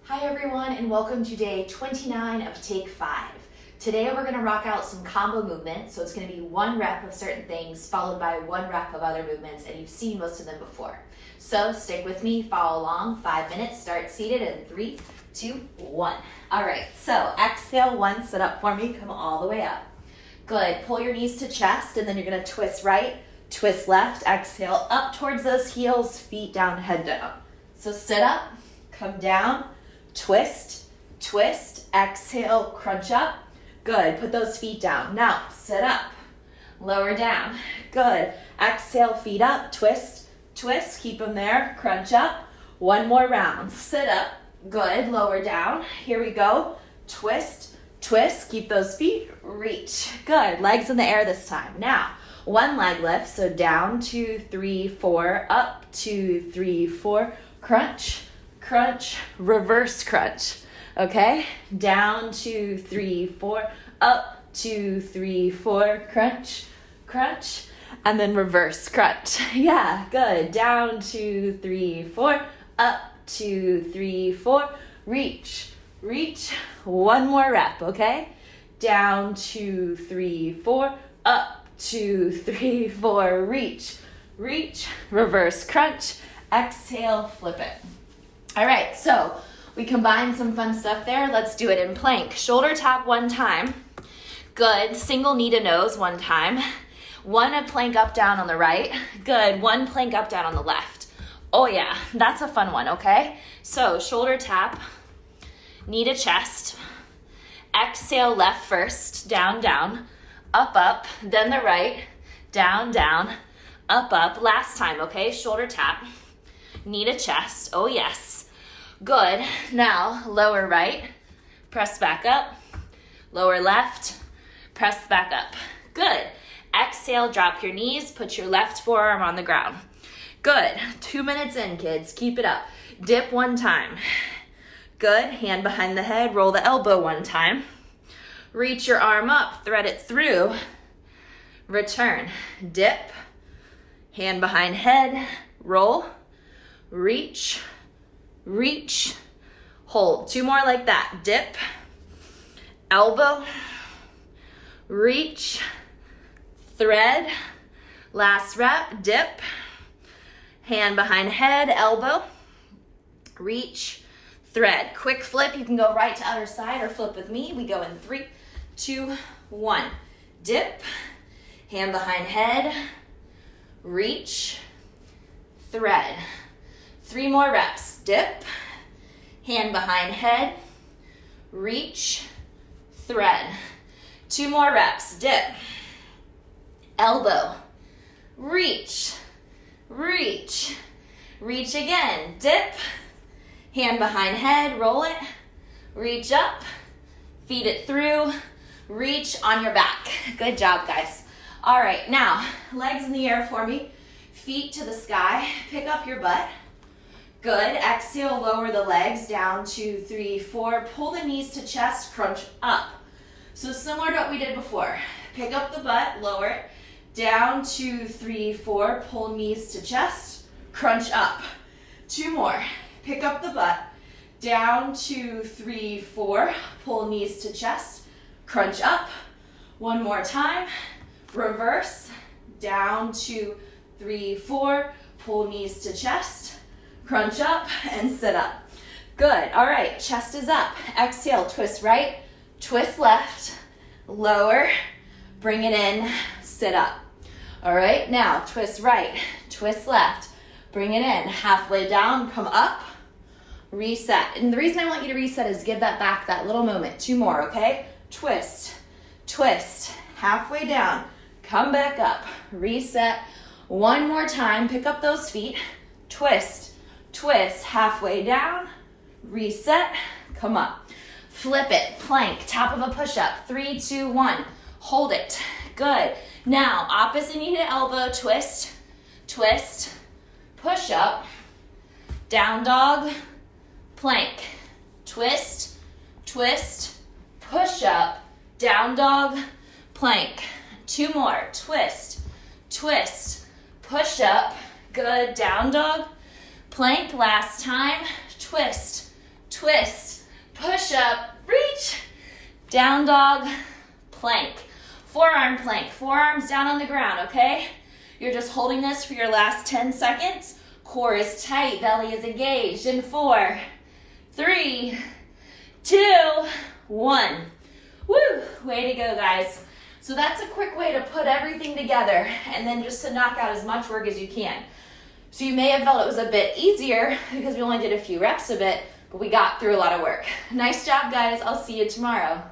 Hi everyone, and welcome to day 29 of Take 5. Today we're going to rock out some combo movements, so it's going to be one rep of certain things followed by one rep of other movements, and you've seen most of them before. So stick with me, follow along, 5 minutes, start seated in 3, 2, 1. All right, so exhale once, sit up for me, come all the way up. Good, pull your knees to chest, and then you're going to twist right, twist left, exhale up towards those heels, feet down, head down. So sit up, come down, twist, twist, exhale, crunch up. Good, put those feet down. Now, sit up, lower down. Good, exhale, feet up, twist, twist, keep them there, crunch up. One more round, sit up, good, lower down. Here we go, twist, twist, keep those feet, reach. Good, legs in the air this time. Now, one leg lift, so down, 2, 3, 4, up, 2, 3, 4, crunch, crunch, reverse crunch, okay? Down, 2, 3, 4, up, 2, 3, 4, crunch, crunch, and then reverse crunch. Yeah, good. Down, 2, 3, 4, up, 2, 3, 4, reach, reach. One more rep, okay? Down, 2, 3, 4, up, 2, 3, 4, reach, reach, reverse crunch, exhale, flip it. All right, so we combined some fun stuff there. Let's do it in plank. Shoulder tap one time. Good. Single knee to nose one time. One a plank up down on the right. Good. One plank up down on the left. Oh yeah, that's a fun one, okay? So shoulder tap, knee to chest. Exhale left first, down, down, up, then the right, down, down, up. Last time, okay? Shoulder tap, knee to chest. Oh yes. Good. Now, lower right, press back up. Lower left, press back up. Good. Exhale, drop your knees, put your left forearm on the ground. Good. 2 minutes in, kids. Keep it up. Dip one time. Good. Hand behind the head, roll the elbow one time. Reach your arm up, thread it through. Return. Dip. Hand behind head, roll, reach, reach, hold. 2 more like that. Dip, elbow, reach, thread. Last rep, dip, hand behind head, elbow, reach, thread. Quick flip, you can go right to other side or flip with me. We go in 3, 2, 1. Dip, hand behind head, reach, thread. 3 more reps. Dip, hand behind head, reach, thread. 2 more reps. Dip, elbow, reach, reach, reach again. Dip, hand behind head, roll it, reach up, feed it through, reach on your back. Good job, guys. All right, now, legs in the air for me, feet to the sky, pick up your butt. Good. Exhale, lower the legs, down, 2, 3, 4. Pull the knees to chest, crunch up. So similar to what we did before. Pick up the butt, lower it, down, 2, 3, 4. Pull knees to chest, crunch up. 2 more. Pick up the butt, down, 2, 3, 4. Pull knees to chest, crunch up. 1 more time. Reverse, down, 2, 3, 4. Pull knees to chest, crunch up, and sit up. Good. All right, chest is up. Exhale, twist right, twist left, lower, bring it in, sit up. All right, now twist right, twist left, bring it in, halfway down, come up, reset. And the reason I want you to reset is give that back that little moment. 2 more, okay? Twist, twist, halfway down, come back up, reset. 1 more time, pick up those feet, twist, twist, halfway down, reset, come up. Flip it, plank, top of a push-up, 3, 2, 1. Hold it, good. Now, opposite knee to elbow, twist, twist, push up, down dog, plank, twist, twist, push up, down dog, plank. 2 more, twist, twist, push up, good, down dog, plank, last time, twist, twist. twist, push up, reach, down dog, plank. Forearm plank, forearms down on the ground, okay? You're just holding this for your last 10 seconds. Core is tight, belly is engaged in 4, 3, 2, 1. Woo, way to go, guys. So that's a quick way to put everything together and then just to knock out as much work as you can. So you may have felt it was a bit easier because we only did a few reps of it, but we got through a lot of work. Nice job, guys. I'll see you tomorrow.